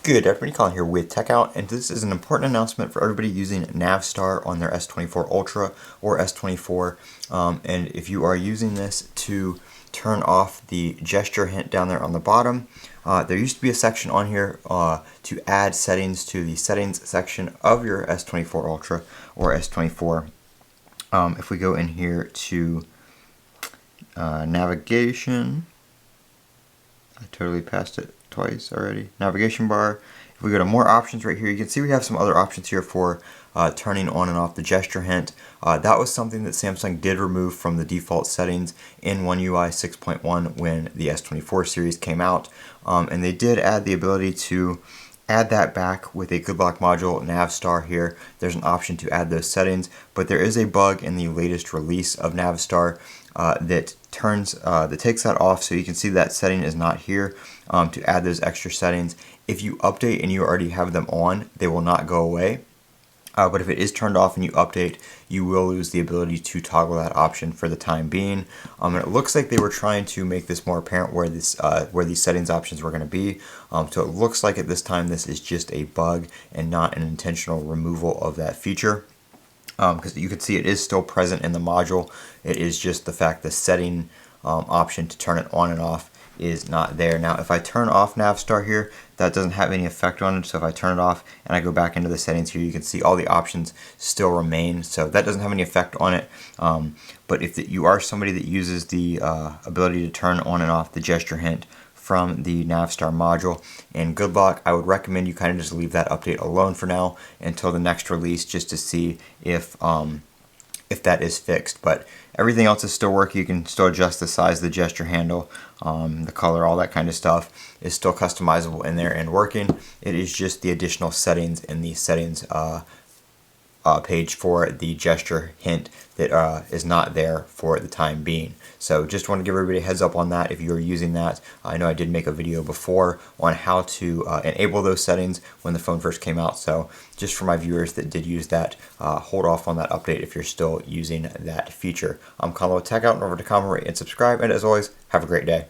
Good afternoon, Colin here with Techout, and this is an important announcement for everybody using Navstar on their S24 Ultra or S24. And if you are using this to turn off the gesture hint down there on the bottom, there used to be a section on here to add settings to the settings section of your S24 Ultra or S24. If we go in here to navigation, I totally passed it twice already. Navigation bar. If we go to more options right here, you can see we have some other options here for turning on and off the gesture hint. That was something that Samsung did remove from the default settings in One UI 6.1 when the S24 series came out. And they did add the ability to add that back with a Good Lock module Navstar here. There's an option to add those settings, but there is a bug in the latest release of Navstar that takes that off, so you can see that setting is not here to add those extra settings. If you update and you already have them on, they will not go away. But if it is turned off and you update, you will lose the ability to toggle that option for the time being. And it looks like they were trying to make this more apparent where these settings options were going to be. So it looks like at this time this is just a bug and not an intentional removal of that feature. Because you can see it is still present in the module. It is just the fact the setting option to turn it on and off is not there. Now if I turn off Navstar here, that doesn't have any effect on it. So if I turn it off and I go back into the settings here, you can see all the options still remain. So that doesn't have any effect on it. But if you are somebody that uses the ability to turn on and off the gesture hint from the Navstar module in Good Lock, I would recommend you kind of just leave that update alone for now until the next release, just to see if that is fixed. But everything else is still working. You can still adjust the size of the gesture handle, the color, all that kind of stuff is still customizable in there and working. It is just the additional settings in the settings page for the gesture hint that is not there for the time being. So just want to give everybody a heads up on that if you're using that. I know I did make a video before on how to enable those settings when the phone first came out. So just for my viewers that did use that, hold off on that update if you're still using that feature. I'm Colin with Techout, and over to comment, rate, and subscribe. And as always, have a great day.